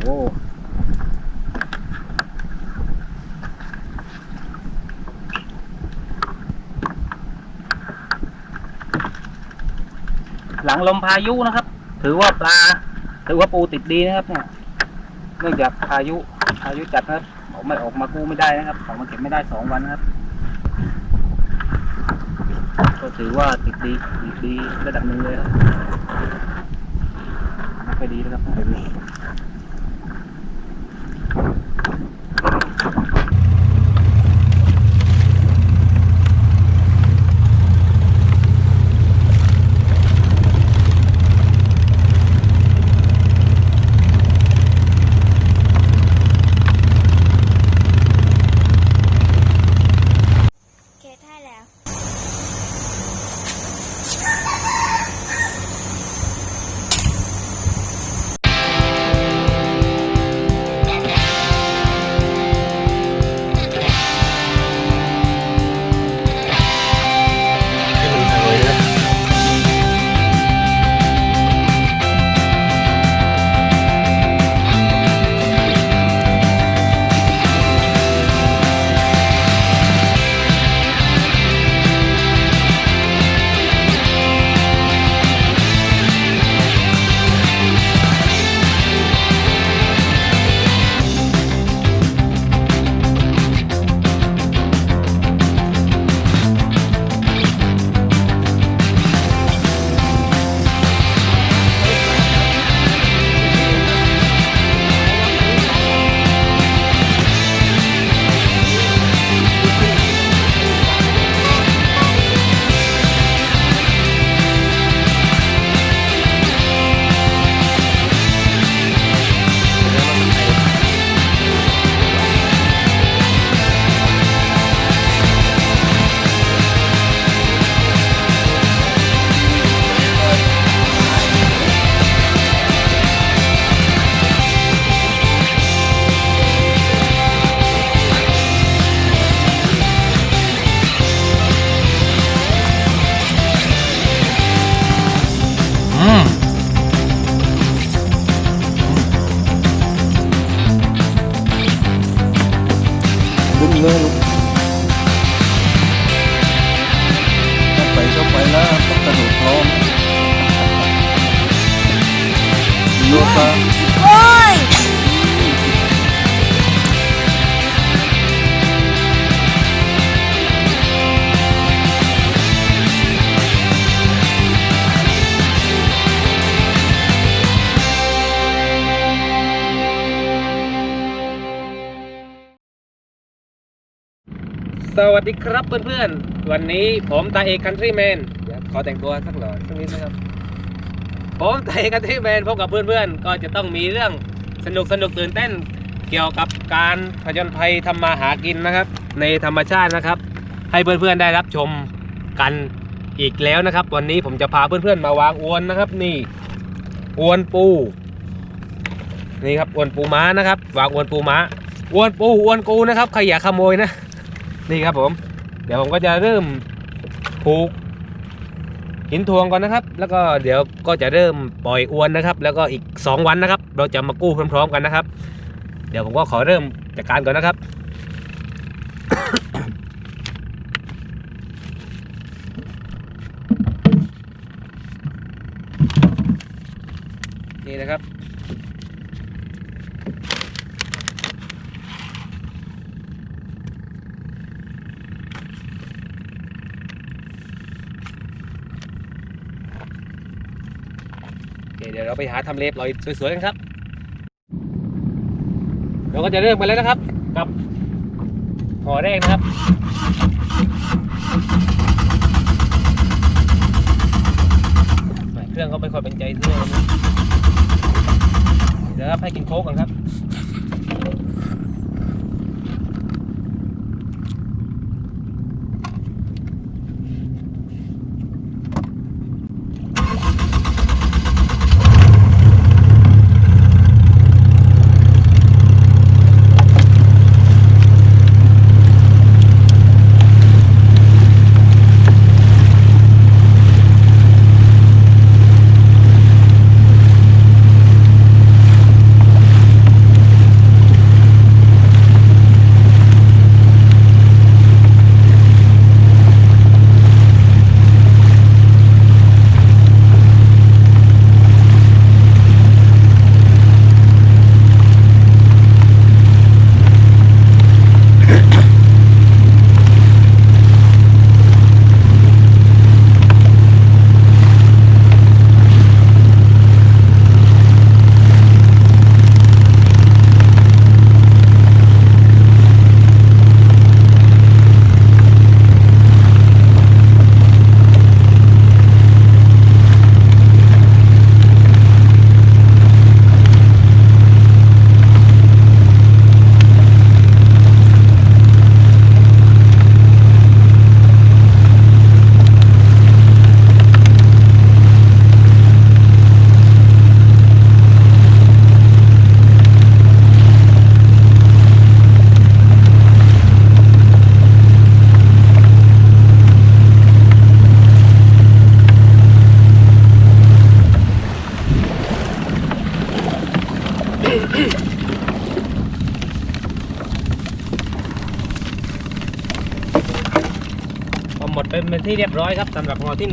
หลังลมพายุนะครับถือว่าปูติดดีนะครับเนี่ยเนื่องจากพายุจัดนะครับไม่ออกมากู้ไม่ได้นะครับออกมาเก็บไม่ได้2 วันนะครับก็ถือว่าติดดีระดับหนึ่งเลยครับไม่ค่อยดีนะครับแบบนี้ดึงเลยลูกเข้าไปแล้วต้องกระโดดพร้อมโยตาโอ้ยสวัสดีครับเพื่อนๆวันนี้ผมตาเอกคันทรีแมนขอแต่งตัวสักหน่อยสักนิดนะครับผมตาเอกคันทรีแมนพบกับเพื่อนๆก็จะต้องมีเรื่องสนุกตื่นเต้นเกี่ยวกับการผจญภัยทำมาหากินนะครับในธรรมชาตินะครับให้เพื่อนๆได้รับชมกันอีกแล้วนะครับวันนี้ผมจะพาเพื่อนๆมาวางอวนนะครับนี่อวนปูนี่ครับอวนปูม้านะครับวางอวนปูม้าอวนปูอวนกูนะครับใครอย่าขโมยนะนี่ครับผมเดี๋ยวผมก็จะเริ่มผูกหินทวงก่อนนะครับแล้วก็เดี๋ยวก็จะเริ่มปล่อยอวนนะครับแล้วก็อีก2 วันนะครับเราจะมากู้พร้อมๆกันนะครับเดี๋ยวผมก็ขอเริ่มจัดการก่อนนะครับ นี่นะครับเดี๋ยวเราไปหาทำเลปล่อยสวยๆกันครับเราก็จะเริ่มกันแล้วนะครับกับห่อแรกนะครับเครื่องเขาไม่ค่อยเป็นใจเรื่องเดี๋ยวครับให้กินโค้กก่อนครับ เป็นที่เรียบร้อยครับสำหรับห่อที่1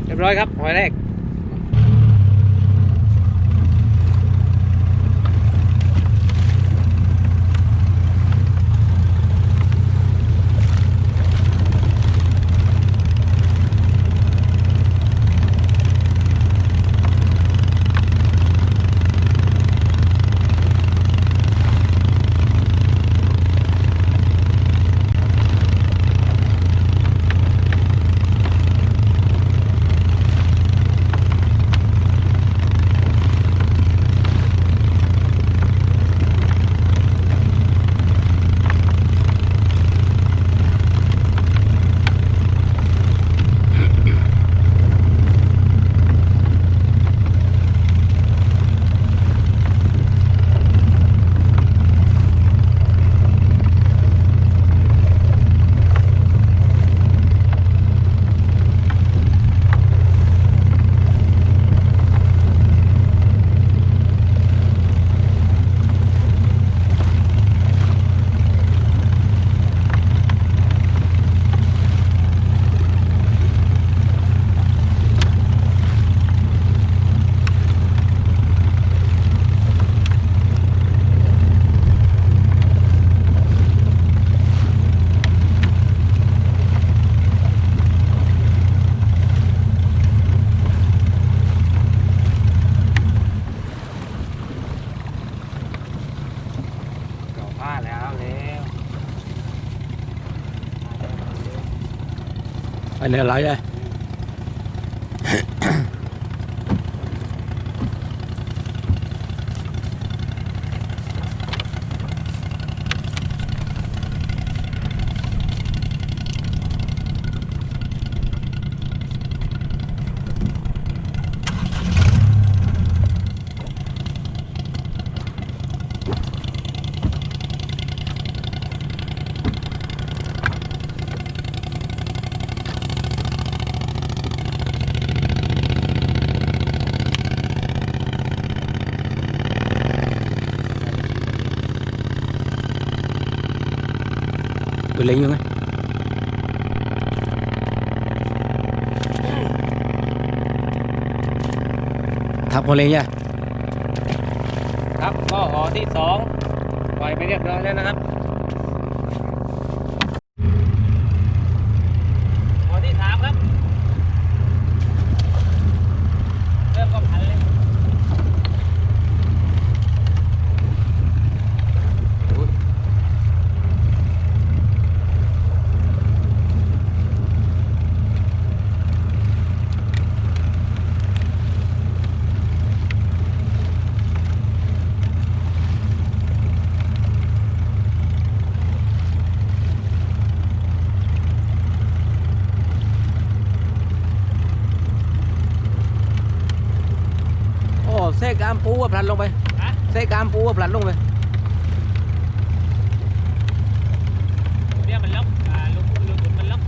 เรียบร้อยครับห่อแรกอันนี้อะไรอ่ะตัวเล็กยังไงทับคนเล็กยังครับก็ห่อที่2ปล่อยไปเรียบร้อยแล้วนะครับห่อที่3ครับเริ่มก็พันเลยเสกกามปูพลันลงไปเสกกามปูพลันลงไปเนี่ยมันล็อกลูกมันล็อก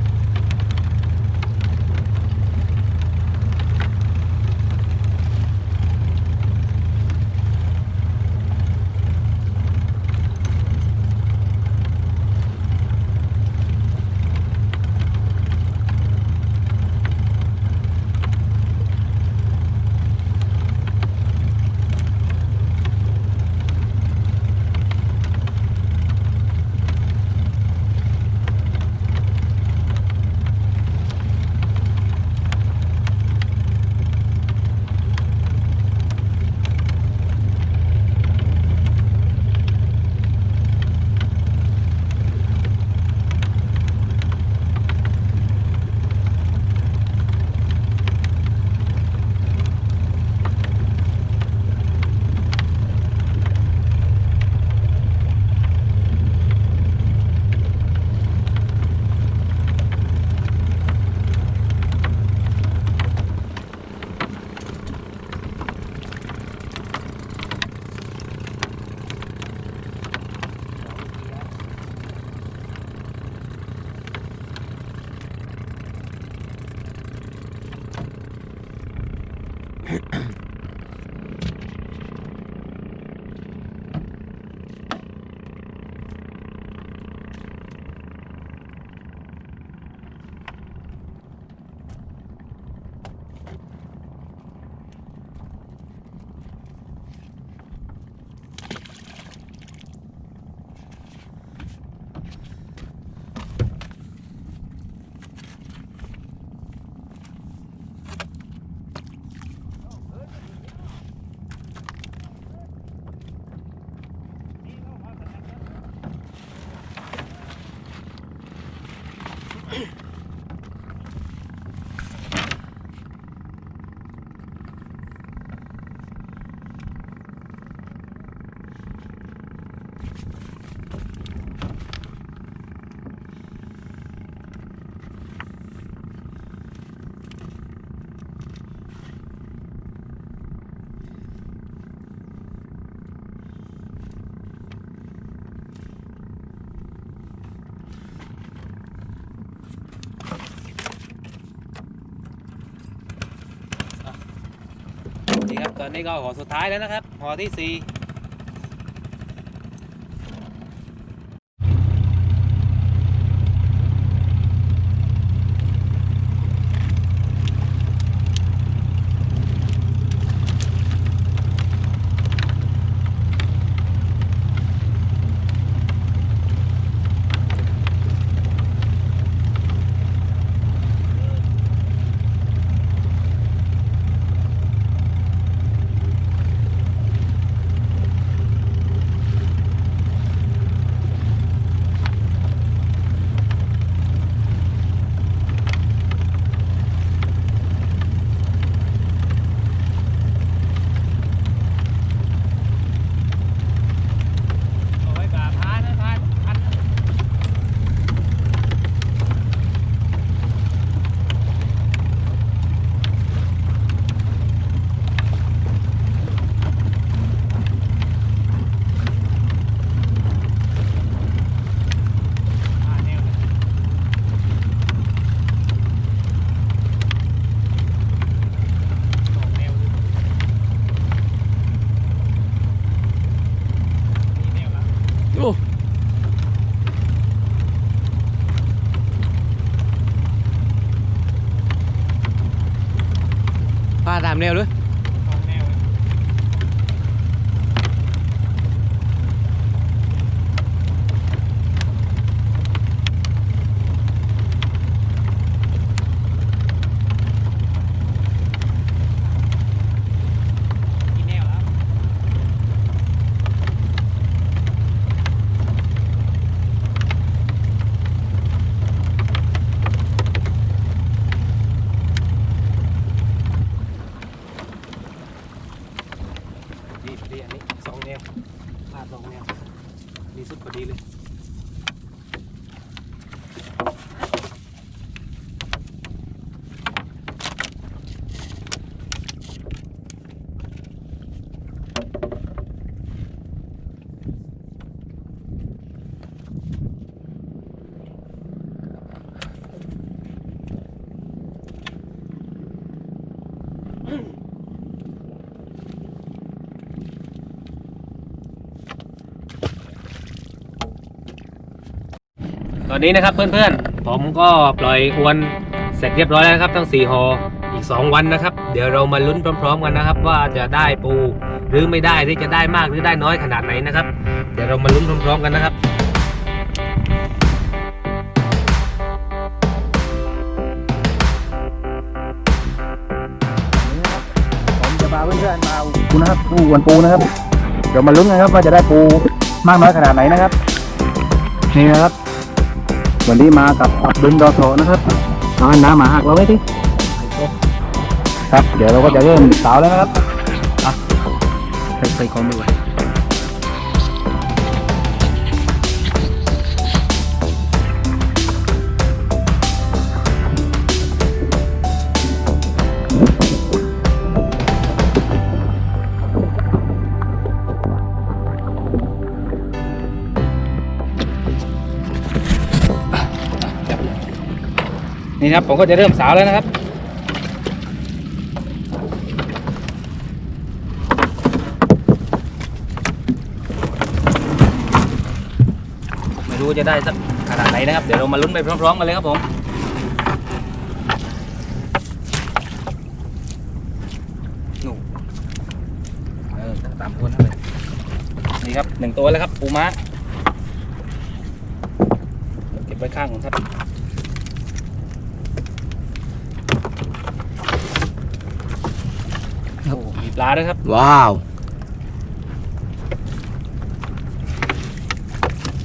นี่ครับตอนนี้ก็ห่อสุดท้ายแล้วนะครับห่อที่ 4ป้าตามแนวเลยดีอันนี้2 แนวพาด2 แนวดีสุดพอดีเลยตอนนี้นะครับเพื่อนๆผมก็ปล่อยอวนเสร็จเรียบร้อยแล้วนะครับทั้ง4 ห่ออีก2 วันนะครับเดี๋ยวเรามาลุ้นพร้อมๆกันนะครับว่าจะได้ปูหรือไม่ได้หรือจะได้มากหรือได้น้อยขนาดไหนนะครับเดี๋ยวเรามาลุ้นพร้อมๆกันนะครับผมจะพาเพื่อนๆมาปูนะครับปูอวนปูนะครับเดี๋ยวมาลุ้นกันครับว่าจะได้ปูมากน้อยขนาดไหนนะครับนี่นะครับวันนี้มากับอับดุลดอโถนะครับน้ำหมาหักเราไหมที่ครับเดี๋ยวเราก็จะเริ่มสาวแล้วนะครับใส่ของมือไว้นี่ครับผมก็จะเริ่มสาวแล้วนะครับ จะได้สักขนาดไหนนะครับเดี๋ยวเรามาลุ้นไปพร้อมๆกันเลยครับผมนู่ตามคนเลยนี่ครับ1ตัวแล้วครับปูม้าเก็บไว้ข้างของครับโอ้มีปลาด้วยครับว้าว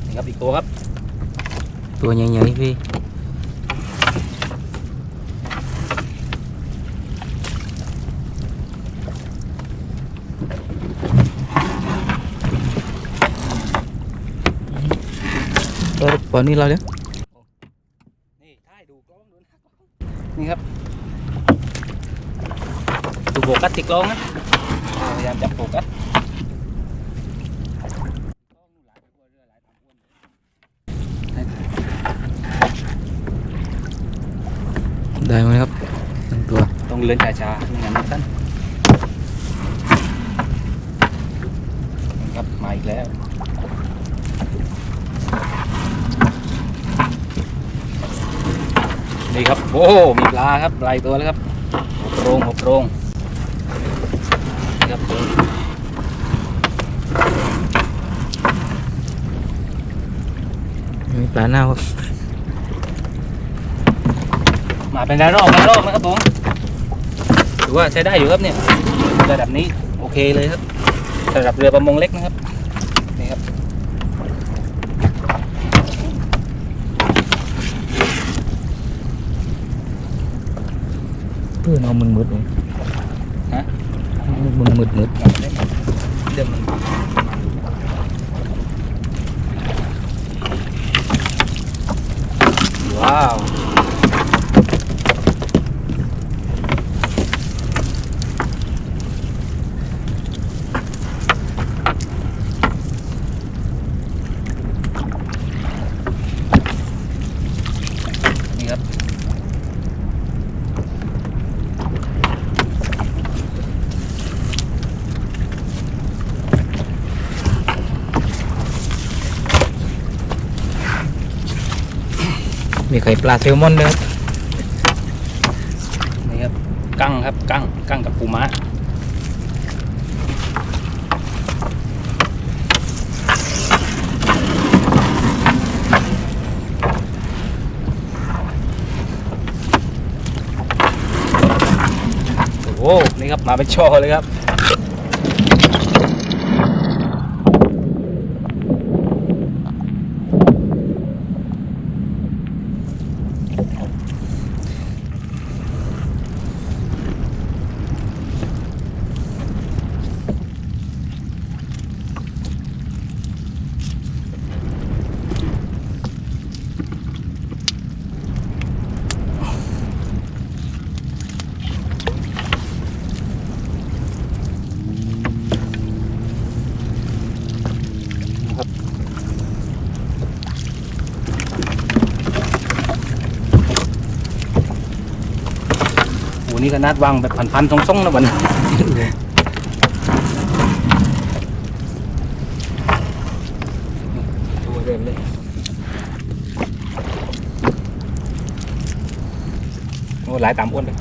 นี่ครับอีกตัวครับตัวใหญ่ๆพี่ปอนนี้เราเนี่ยนี่ใช่ดูกล้องดูนะนี่ครับดูโฟกัสติดกล้องนะพยายามจับโฟกัสได้ไหมครับทั้งตัวต้องเลื่อนช้าๆไม่งั้นมันสั้นครับมาอีกแล้วนี่ครับโอ้มีปลาครับปลาอีกตัวแล้วครับหัวโปร่งนี่ครับมีปลาเน่าครับมาเป็นระลอกนะครับผมถือว่าใช้ได้อยู่ครับเนี่ยระดับนี้โอเคเลยครับสำหรับเรือประมงเล็กนะครับนี่ครับเพื่อนเอามันมืดเลยฮะมันมืดเดี๋ยวมันว้าวนี่ครับมีไข่ปลาแซลมอนด้วยครับนี่ครับกั้งครับกั้งกับปูม้าโอ้นี่ครับมาเป็นช่อเลยครับนี่ก็นัดวางแบบพันๆทรงๆนะบัดนี้ตัวเดิมเลยโอ้หลายตามอ้วนเลย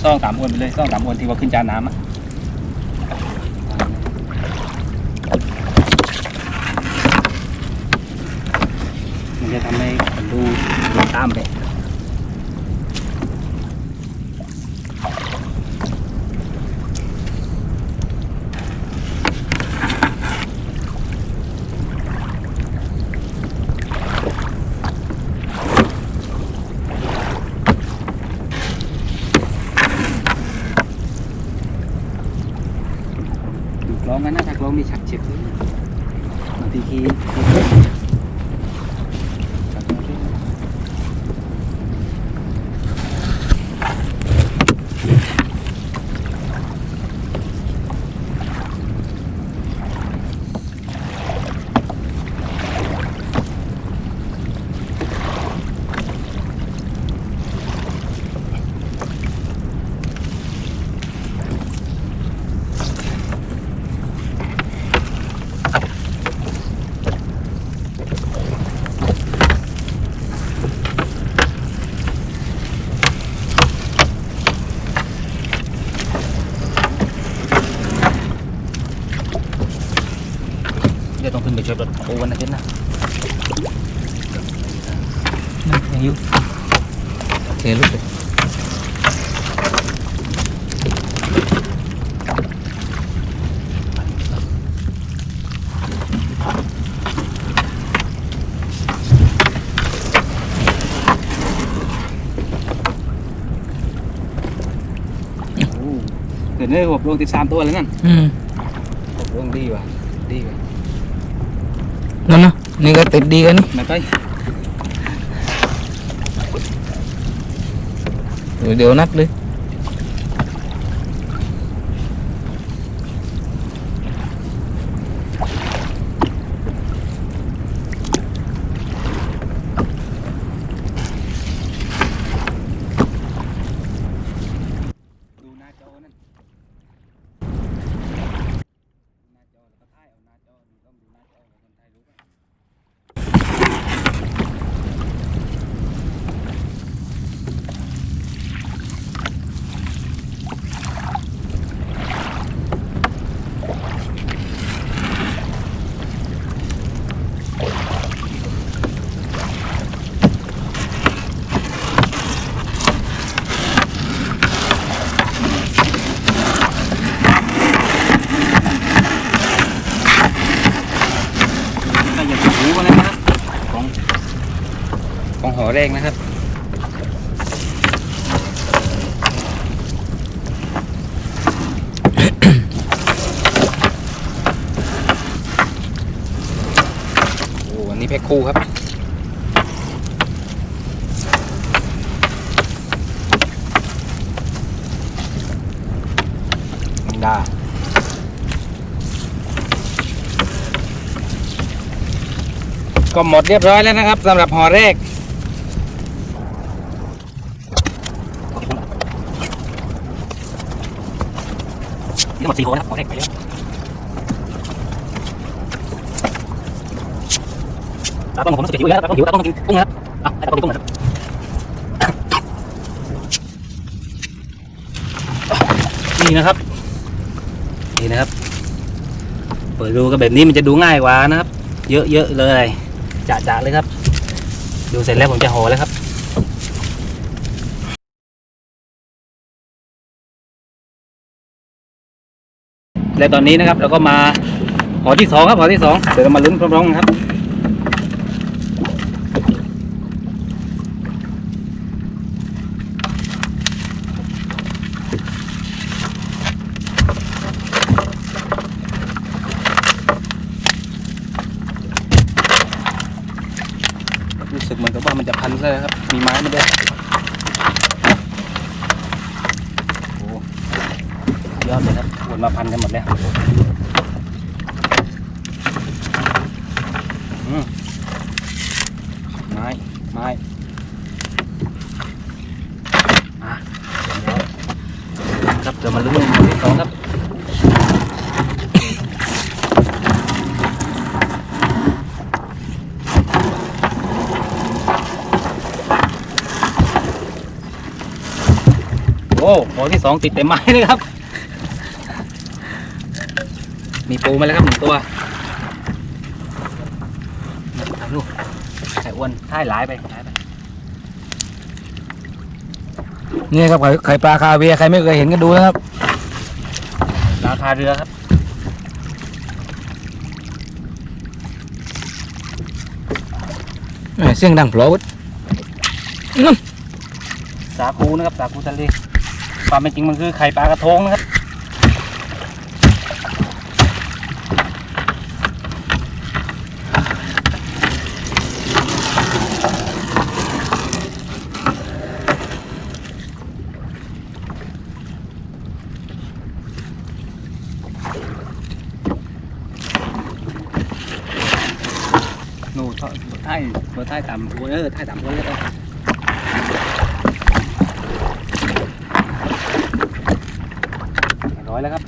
ซ่องตามอ้วนไปเลยซ่องตามอ้วนที่ว่าขึ้นจานน้ำอ่ะมันจะทำให้ดูตามไปดูกล้องกันนะถ้ากล้องมีฉักเฉียบเลยบางที ปูวันนั้นนะยังอยู่โอเคลุกเลยเห็นไหมผมลง13 ตัวแล้วนั่นผมลงดีว่ะนั่นนะนี่ก็ติดดีกันนี่ไม่ไปเดี๋ยวนัดเลยดูหน้าจอนั่นหน้าจอแล้วก็ถ่ายเอาหน้าจอต้องดูหน้าจอคนไทยรู้ป่ะของหอแรกนะครับโอ้อันนี้แพ็คคู่ครับมังดาก็หมดเรียบร้อยแล้วนะครับสำหรับหอแรกนี่ทั้งหมด4 หัวนะครับหอแรกไปแล้วตาต้องผมต้องกินอยู่แล้วตาต้องหิวตาต้องกินกุ้งนะครับให้ตาต้องกินกุ้งนะครับนี่นะครับเปิดดูกันแบบนี้มันจะดูง่ายกว่านะครับเยอะเลยจะเลยครับดูเสร็จแล้วผมจะห่อแล้วครับและตอนนี้นะครับเราก็มาหอที่ 2ครับหอที่ 2เดี๋ยวเรามาลุ้นพร้อมๆกันครับรู้สึกเหมือนกับว่ามันจะพันเลยครับมีไม้มาด้วยโอ้ยอดเลยครับวนมาพันกันหมดแล้วไม้ครับเดี๋ยวมาลุ้นหอที่ 2ครับโอ้หอที่ 2ติดเต็มไม้เลยครับมีปูมาแล้วครับ1 ตัวลูกไข่อ้วนท่ายหลายไปนี่ครับไข่ปลาคาเวียใครไม่เคยเห็นก็ดูนะครับราคาเรือครับเสียงดังโผล่สาคูนะครับสาคูทะเลความเป็นจริงมันคือไข่ปลากระทงนะครับนู่นตัวท้ายต่ำตัวท้ายต่ำตัวเลยครับร้อยแล้วครับ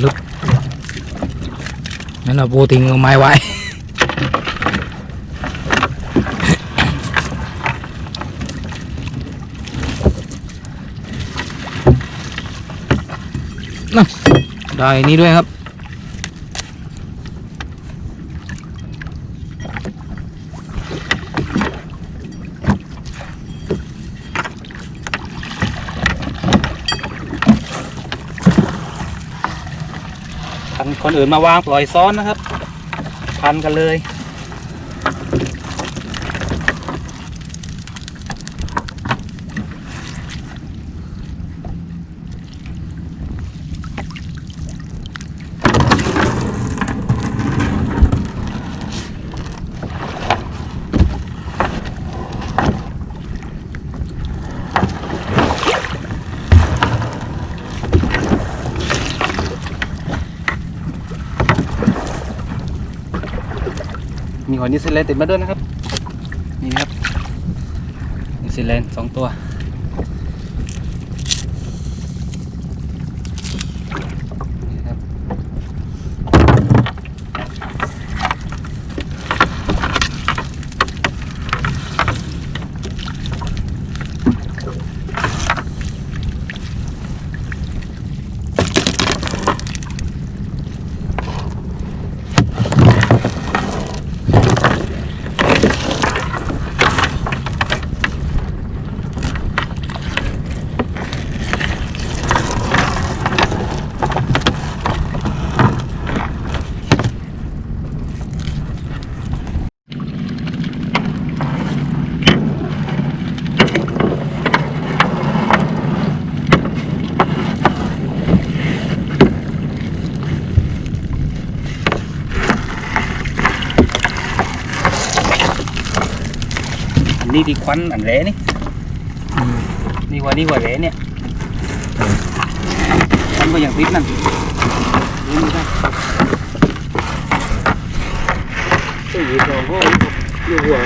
ลึกนั่นเราปูทิ้งไม้ไว้นั่น ได้นี่ด้วยครับคนอื่นมาวางปล่อยซ้อนนะครับพันกันเลยมีหัวนิวซีแลนด์ติดมาด้วยนะครับนี่ครับนิวซีแลนด์2 ตัวนี่ครับนี่ดีควันอันเละนี่นี่หัวเละเนี่ยมันก็อย่างติดนั่นดูไม่ได้ตัวใหญ่ตัวโหอยู่หัว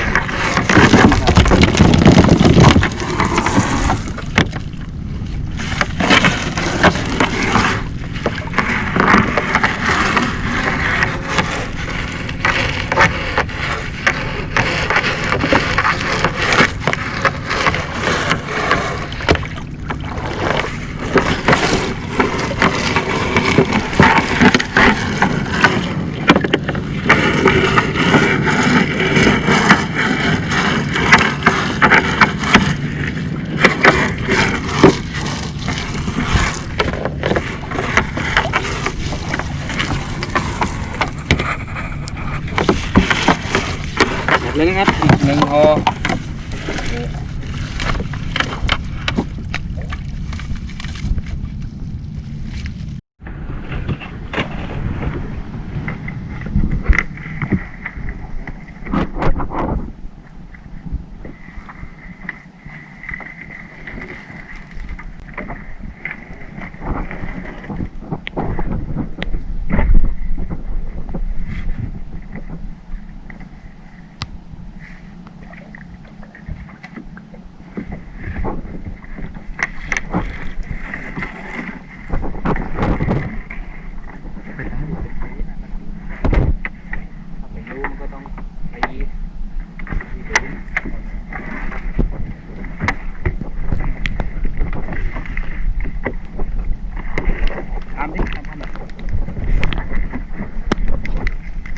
เลยนะครับ1 ห่อ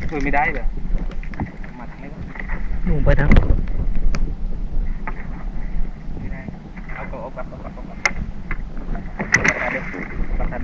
ช่วยไม่ได้เลยมาทางนี้หนูไปทางไม่ได้เอากลับประทาน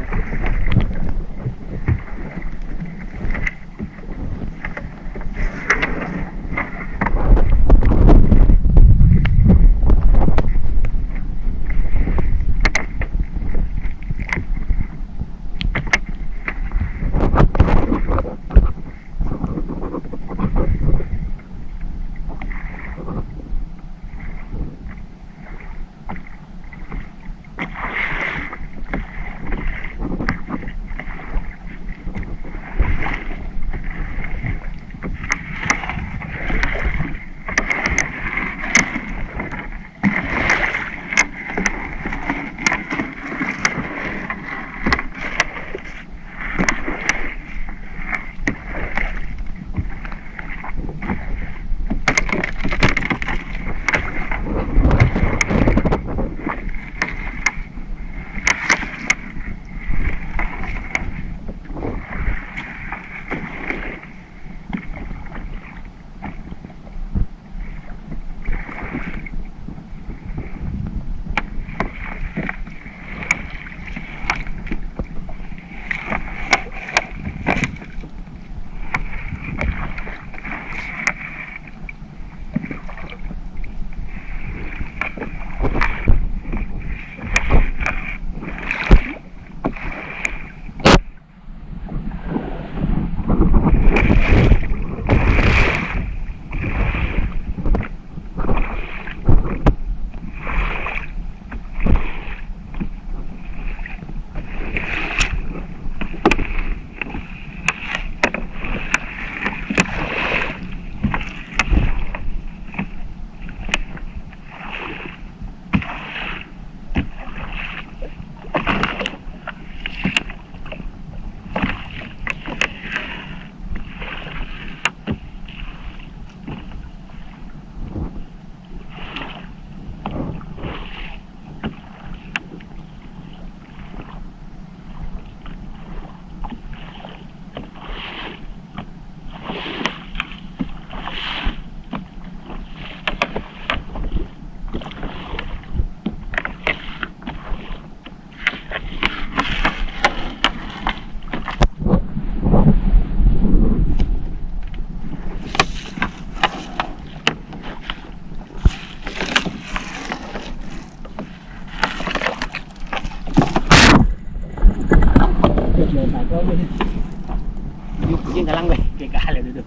เกะกะเลยดู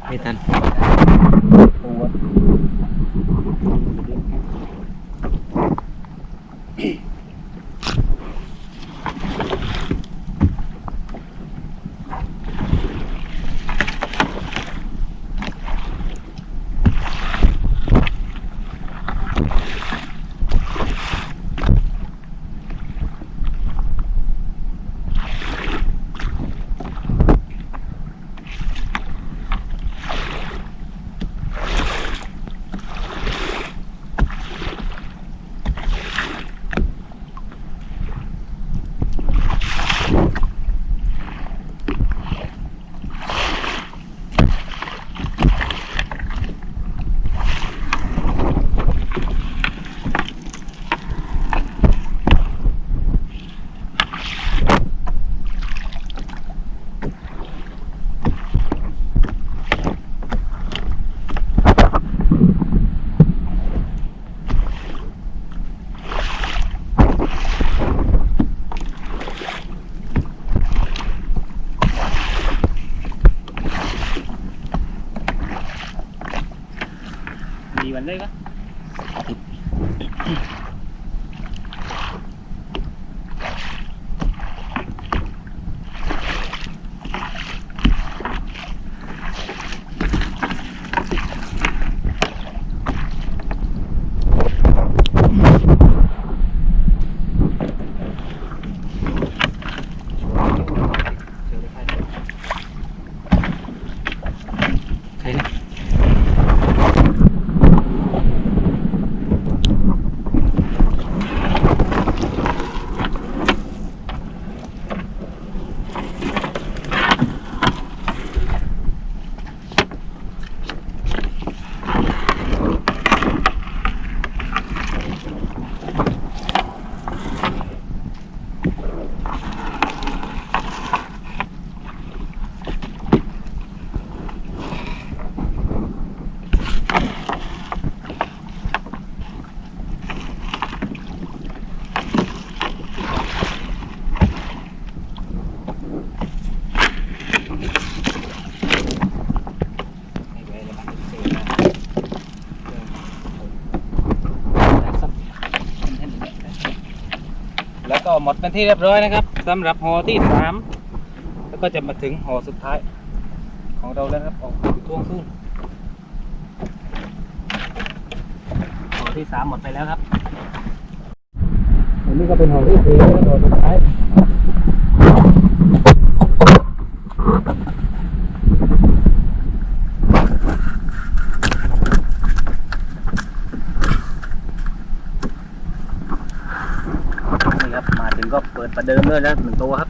ไม่ทันดีวันเลยปะแล้วก็หมดเป็นที่เรียบร้อยนะครับสำหรับหอที่3แล้วก็จะมาถึงหอสุดท้ายของเราแล้วครับออกอยู่ท่วงทุ่งหอที่3หมดไปแล้วครับอันนี้ก็เป็นหอที่4แล้วก็หอสุดท้ายมาถึงก็เปิดประเดิมเลยนะ1 ตัวครับ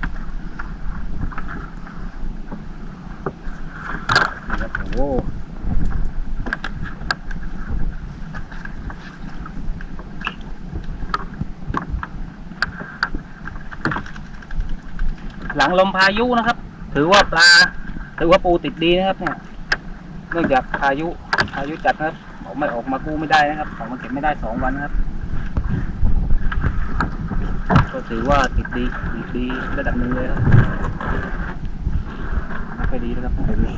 นี่ครับโอ้หลังลมพายุนะครับ ถือว่าปูติดดีนะครับเนี่ยเนื่องจากพายุจัดนะครับไม่ออกมากู้ไม่ได้นะครับออกมาเก็บไม่ได้2 วันนะครับก็ถือว่าติดดีระดับหนึ่งเลยครับไม่ค่อยดีนะครับไม่ค่อยดี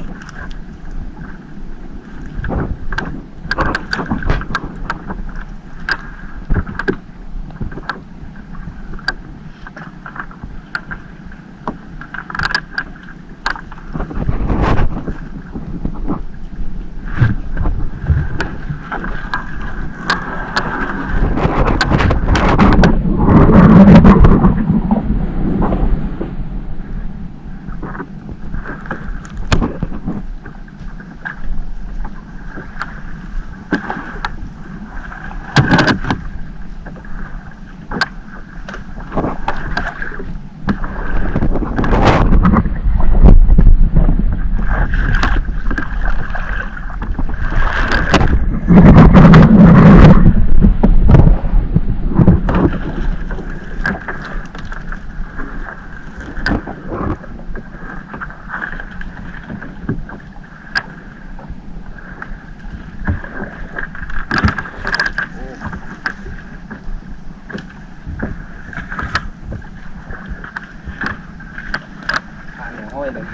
ห้อยเลย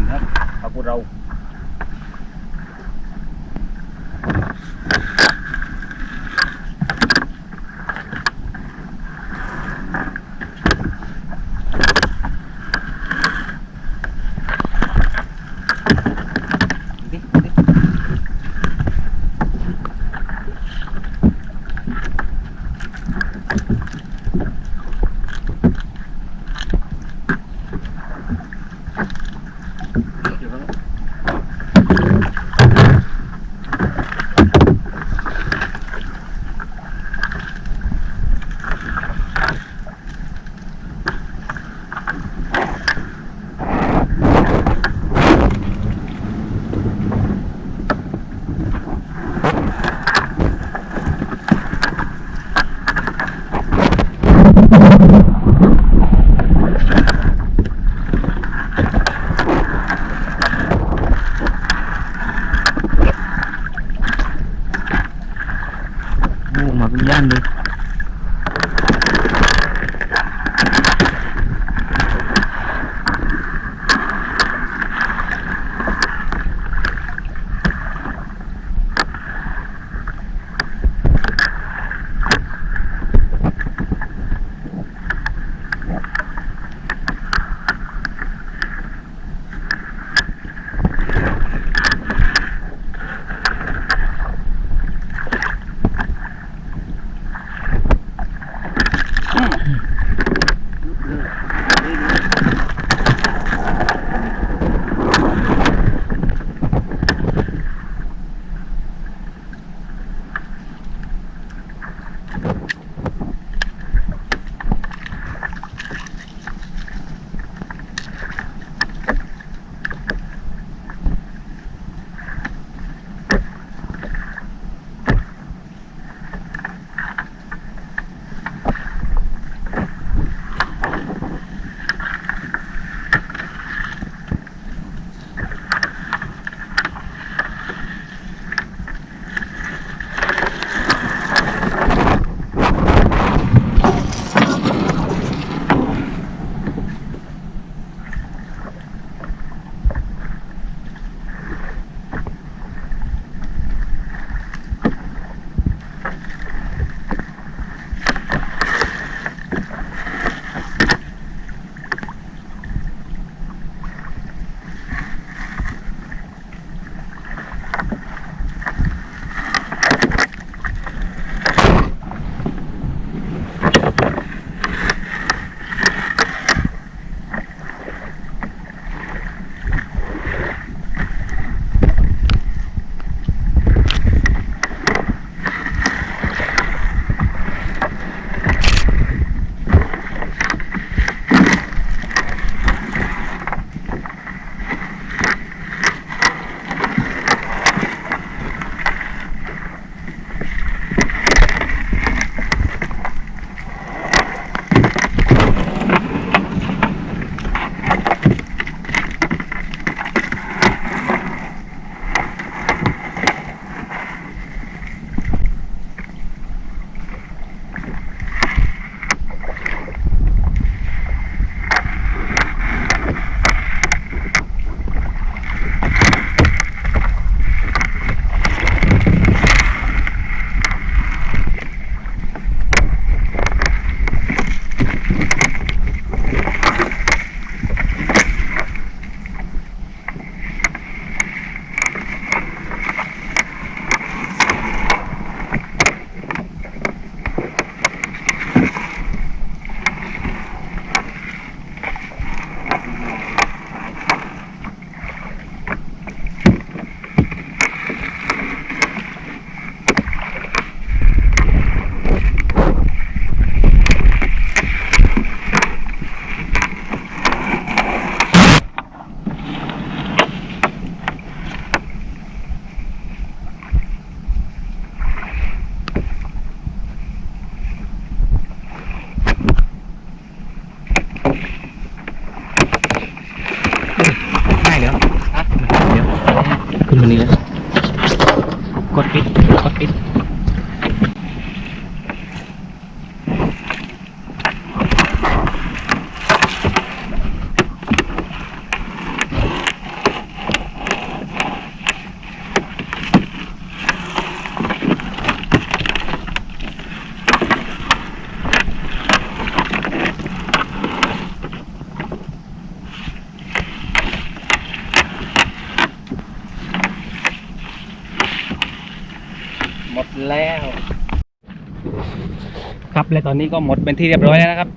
ครับปลาปูเรา ครับและตอนนี้ก็หมดเป็นที่เรียบร้อยแล้วนะครับ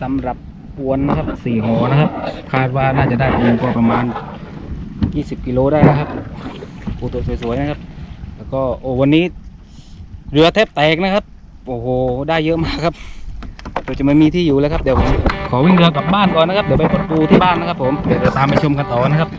สำหรับอวนนะครับ4 หัวนะครับคาดว่าน่าจะได้ปูก็ประมาณ20 กิโลได้นะครับปูตัวสวยๆนะครับแล้วก็โอ้วันนี้เรือแทบแตกนะครับโอ้โหได้เยอะมากครับเราจะไม่มีที่อยู่แล้วครับเดี๋ยวผมขอวิ่งเรือกลับบ้านก่อนนะครับเดี๋ยวไปปลดปูที่บ้านนะครับผมเดี๋ยวเราตามไปชมกันต่อนะครับ